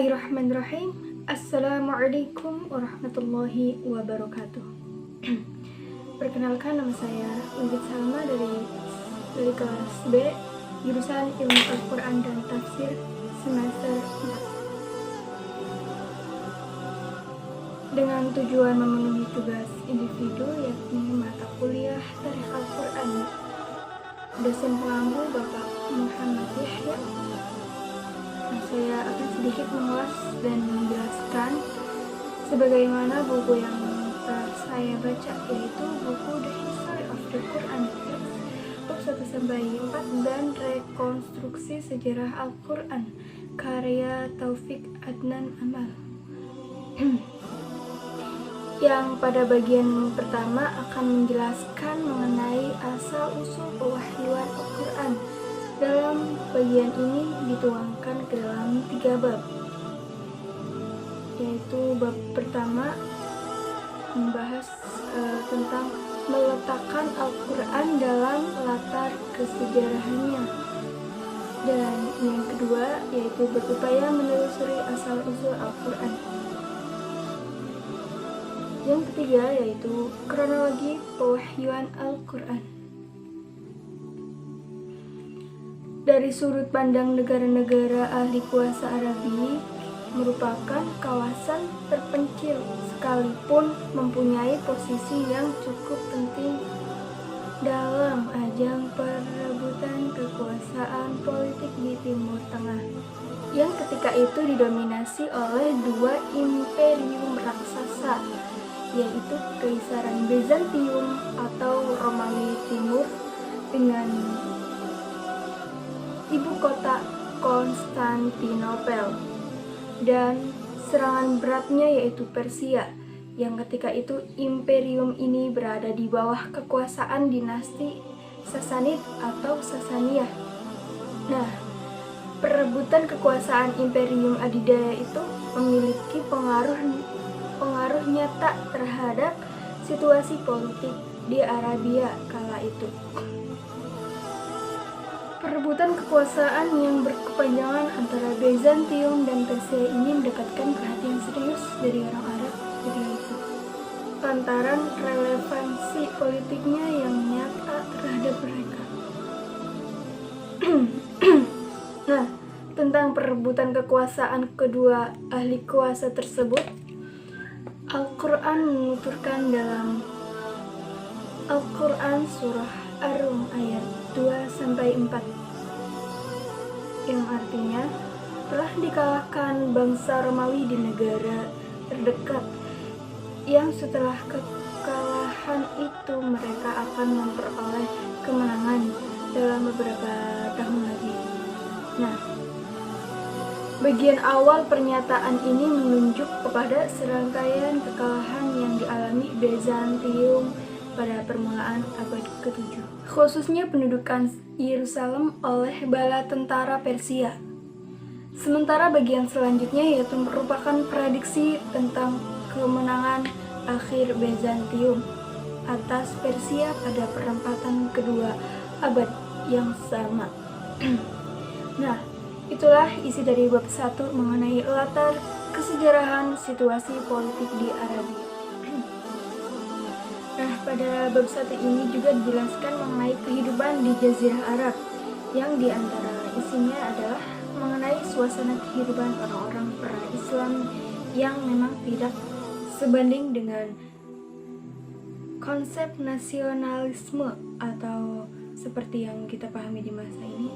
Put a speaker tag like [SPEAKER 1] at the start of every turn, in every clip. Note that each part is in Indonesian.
[SPEAKER 1] Bismillahirrahmanirrahim. Assalamualaikum warahmatullahi wabarakatuh. Perkenalkan, nama saya Wiwit Salma dari kelas B, jurusan Ilmu Al-Quran dan Tafsir semester 4. Dengan tujuan memenuhi tugas individu, yakni mata kuliah Tarikh Al-Quran, dosen pengampu Bapak Muhammad Yahya. Saya akan sedikit mengulas dan menjelaskan sebagaimana buku yang telah saya baca, yaitu buku The History of the Quran bab 1-4 dan Rekonstruksi Sejarah Al-Quran karya Taufik Adnan Amal. Yang pada bagian pertama akan menjelaskan mengenai asal-usul pewahyuan Al-Quran. Dalam bagian ini dituangkan ke dalam 3 bab, yaitu bab pertama membahas tentang meletakkan Al-Quran dalam latar kesejarahannya, dan yang kedua yaitu berupaya menelusuri asal-usul Al-Quran. Yang ketiga yaitu kronologi pewahyuan Al-Quran. Dari sudut pandang negara-negara ahli kuasa Arabik, merupakan kawasan terpencil sekalipun mempunyai posisi yang cukup penting dalam ajang perebutan kekuasaan politik di Timur Tengah, yang ketika itu didominasi oleh 2 imperium raksasa, yaitu Keisaran Bizantium atau Romawi Timur dengan ibu kota Konstantinopel, dan serangan beratnya yaitu Persia, yang ketika itu imperium ini berada di bawah kekuasaan dinasti Sasanid atau Sasaniyah. Nah, perebutan kekuasaan imperium adidaya itu memiliki pengaruh nyata terhadap situasi politik di Arabia kala itu. Perebutan kekuasaan yang berkepanjangan antara Bizantium dan Persia ini mendapatkan perhatian serius dari orang Arab ketika itu, lantaran relevansi politiknya yang nyata terhadap mereka. Nah, tentang perebutan kekuasaan kedua ahli kuasa tersebut, Al-Quran menuturkan dalam Al-Quran surah Ar-Rum ayat 2-4, yang artinya telah dikalahkan bangsa Romawi di negara terdekat, yang setelah kekalahan itu mereka akan memperoleh kemenangan dalam beberapa tahun lagi. Nah, bagian awal pernyataan ini menunjuk kepada serangkaian kekalahan yang dialami Bizantium pada permulaan abad ke-7, khususnya pendudukan Yerusalem oleh bala tentara Persia. Sementara bagian selanjutnya yaitu merupakan prediksi tentang kemenangan akhir Bizantium atas Persia pada perempatan kedua abad yang sama. Nah, itulah isi dari bab 1 mengenai latar kesejarahan situasi politik di Arabia. Nah, pada bab 1 ini juga dijelaskan mengenai kehidupan di Jazirah Arab, yang diantara isinya adalah mengenai suasana kehidupan orang-orang pra-Islam yang memang tidak sebanding dengan konsep nasionalisme atau seperti yang kita pahami di masa ini.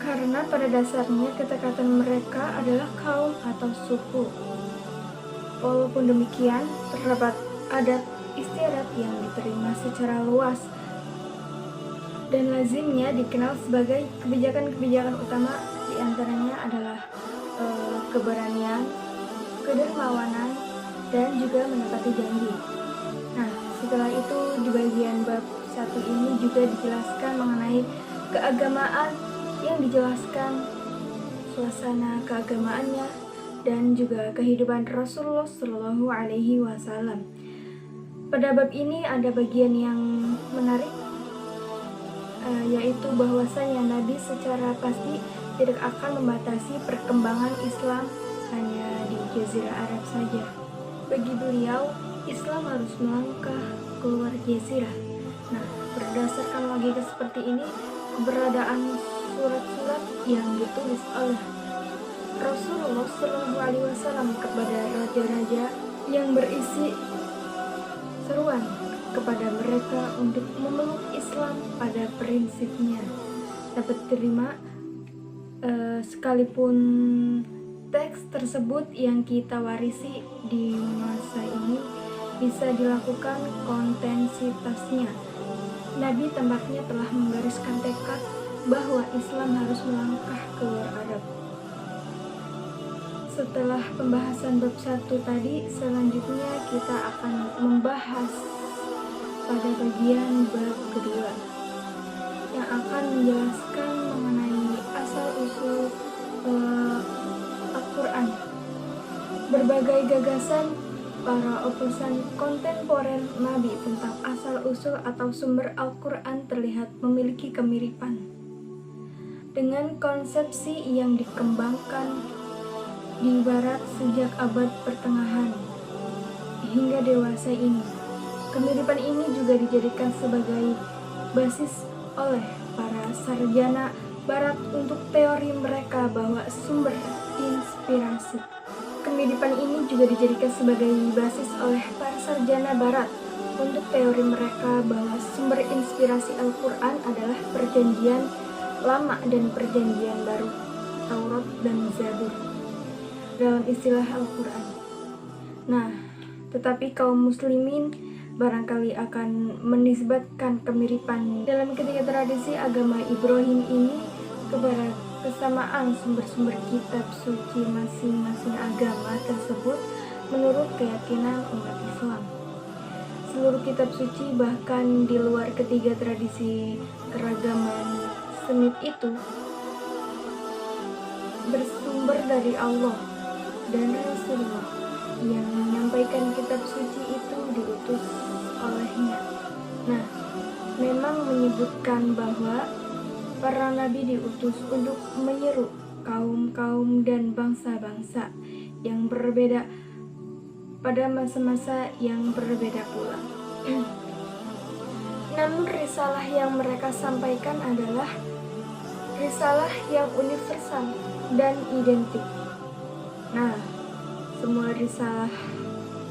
[SPEAKER 1] Karena pada dasarnya kata-kata mereka adalah kaum atau suku. Walaupun demikian, terdapat adat istiadat yang diterima secara luas dan lazimnya dikenal sebagai kebijakan-kebijakan utama, diantaranya adalah keberanian, kedermawanan, dan juga menepati janji. Nah, setelah itu di bagian bab 1 ini juga dijelaskan mengenai keagamaan, yang dijelaskan suasana keagamaannya dan juga kehidupan Rasulullah Shallallahu Alaihi Wasallam. Pada bab ini ada bagian yang menarik, yaitu bahwasanya Nabi secara pasti tidak akan membatasi perkembangan Islam Jazirah Arab saja. Bagi beliau, Islam harus melangkah keluar jazirah. Nah, berdasarkan logika seperti ini, keberadaan surat-surat yang ditulis oleh Rasulullah SAW kepada raja-raja yang berisi seruan kepada mereka untuk memeluk Islam pada prinsipnya dapat diterima, sekalipun teks tersebut yang kita warisi di masa ini bisa dilakukan kontensitasnya. Nabi tampaknya telah menggariskan tekad bahwa Islam harus melangkah keluar Arab. Setelah pembahasan bab 1 tadi, selanjutnya kita akan membahas pada bagian bab kedua yang akan menjelaskan mengenai asal-usul Al-Quran. Berbagai gagasan para oposan kontemporer Nabi tentang asal-usul atau sumber Al-Quran terlihat memiliki kemiripan dengan konsepsi yang dikembangkan di Barat sejak abad pertengahan hingga dewasa ini. Kemiripan ini juga dijadikan sebagai basis oleh para sarjana Barat untuk teori mereka bahwa sumber inspirasi. Kemiripan ini juga dijadikan sebagai basis oleh para sarjana Barat untuk teori mereka bahwa sumber inspirasi Al-Quran adalah Perjanjian Lama dan Perjanjian Baru, Taurat dan Zabur, dalam istilah Al-Quran. Nah, tetapi kaum muslimin barangkali akan menisbatkan kemiripan dalam ketiga tradisi agama Ibrahim ini kepada kesamaan sumber-sumber kitab suci masing-masing agama tersebut menurut keyakinan umat Islam. Seluruh kitab suci bahkan di luar ketiga tradisi keragaman Semit itu bersumber dari Allah dan Rasulullah yang menyampaikan kitab suci itu diutus olehnya. Nah, memang menyebutkan bahwa para nabi diutus untuk menyeru kaum-kaum dan bangsa-bangsa yang berbeda pada masa-masa yang berbeda pula. Namun risalah yang mereka sampaikan adalah risalah yang universal dan identik. Nah, semua risalah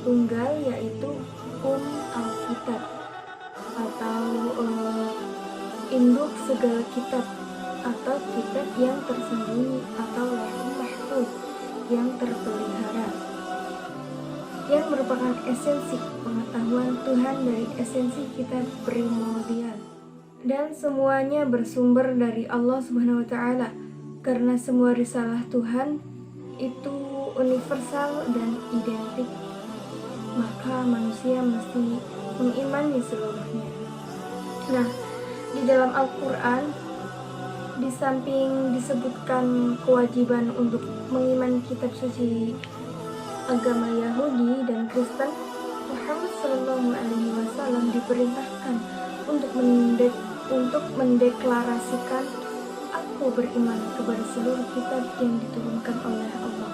[SPEAKER 1] tunggal yaitu Alkitab atau induk segala kitab atau kitab yang tersembunyi atau Lauhul Mahfuz yang terpelihara, yang merupakan esensi pengetahuan Tuhan dari esensi kitab primordial, dan semuanya bersumber dari Allah Subhanahu wa Ta'ala. Karena semua risalah Tuhan itu universal dan identik, maka manusia mesti mengimani seluruhnya. Nah, di dalam Al-Quran, di samping disebutkan kewajiban untuk mengimani kitab suci agama Yahudi dan Kristen, Muhammad SAW diperintahkan untuk mendeklarasikan, "Aku beriman kepada seluruh kitab yang diturunkan oleh Allah."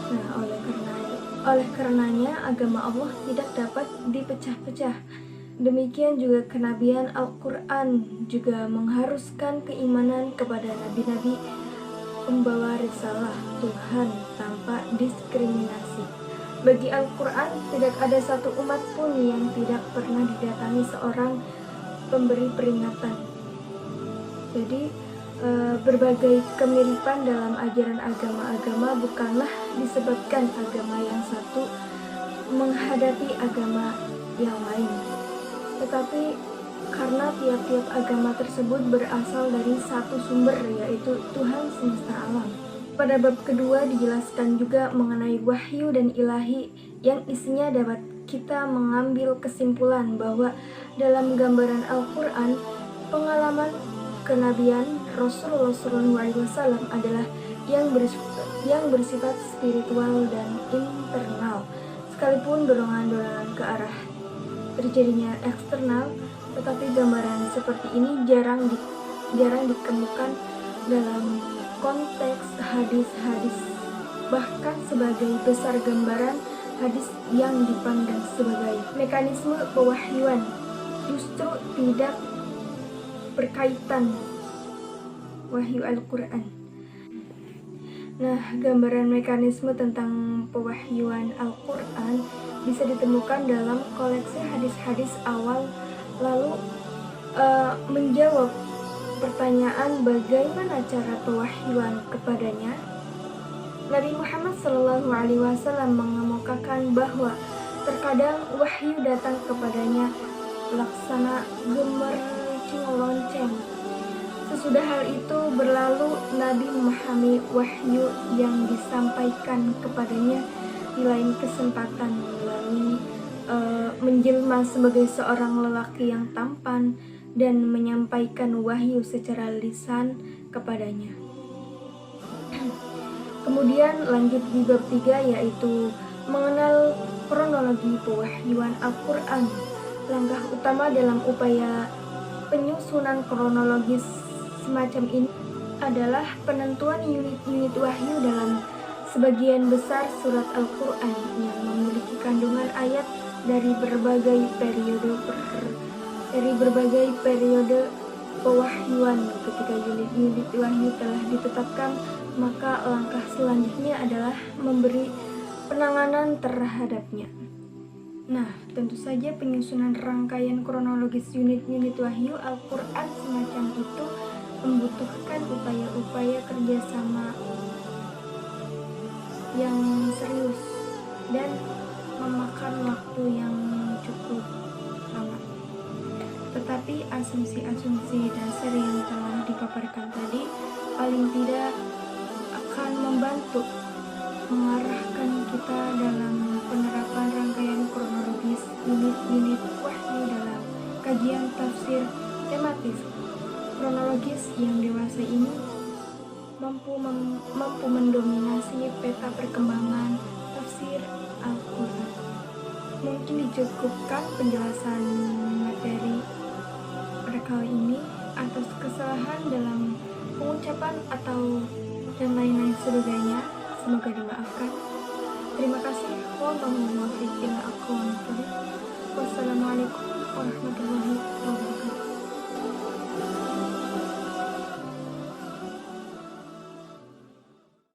[SPEAKER 1] Nah, oleh karenanya agama Allah tidak dapat dipecah-pecah. Demikian juga kenabian Al-Quran juga mengharuskan keimanan kepada nabi-nabi pembawa risalah Tuhan tanpa diskriminasi. Bagi Al-Quran, tidak ada satu umat pun yang tidak pernah didatangi seorang pemberi peringatan. Jadi, berbagai kemiripan dalam ajaran agama-agama bukanlah disebabkan agama yang satu menghadapi agama yang lain, tetapi karena tiap-tiap agama tersebut berasal dari satu sumber, yaitu Tuhan semesta alam. Pada bab kedua dijelaskan juga mengenai wahyu dan ilahi yang isinya dapat kita mengambil kesimpulan bahwa dalam gambaran Al-Quran, pengalaman kenabian Rasulullah SAW adalah yang bersifat spiritual dan internal, sekalipun dorongan-dorongan ke arah terjadinya eksternal, tetapi gambaran seperti ini jarang ditemukan dalam konteks hadis-hadis bahkan sebagai besar gambaran hadis yang dipandang sebagai mekanisme pewahyuan, justru tidak berkaitan wahyu Al-Quran. Nah, gambaran mekanisme tentang pewahyuan Al-Quran bisa ditemukan dalam koleksi hadis-hadis awal, lalu menjawab pertanyaan bagaimana cara pewahyuan kepadanya. Nabi Muhammad SAW mengemukakan bahwa terkadang wahyu datang kepadanya laksana gemercing lonceng. Sesudah hal itu berlalu, Nabi memahami wahyu yang disampaikan kepadanya di lain kesempatan melalui menjelma sebagai seorang lelaki yang tampan dan menyampaikan wahyu secara lisan kepadanya. Kemudian lanjut di bab 3, yaitu mengenal kronologi pewahyuan Al-Quran. Langkah utama dalam upaya penyusunan kronologis semacam ini adalah penentuan unit-unit wahyu dalam sebagian besar surat Al-Quran yang memiliki kandungan ayat dari berbagai periode pewahyuan. Ketika unit-unit wahyu telah ditetapkan, maka langkah selanjutnya adalah memberi penanganan terhadapnya. Nah, tentu saja penyusunan rangkaian kronologis unit-unit wahyu Al-Quran semacam itu membutuhkan upaya-upaya kerjasama yang serius dan memakan waktu yang cukup lama. Tetapi asumsi-asumsi dasar yang telah dipaparkan tadi paling tidak akan membantu mengarahkan kita dalam penerapan rangkaian kronologis unit-unit wahyu dalam kajian tafsir tematis. Kronologis yang dewasa ini mampu mendominasi peta perkembangan tafsir Al-Quran. Mungkin dicukupkan penjelasan materi pada kali ini. Atas kesalahan dalam pengucapan atau dan lain-lain sebagainya, semoga dimaafkan. Terima kasih. Wassalamualaikum warahmatullahi wabarakatuh.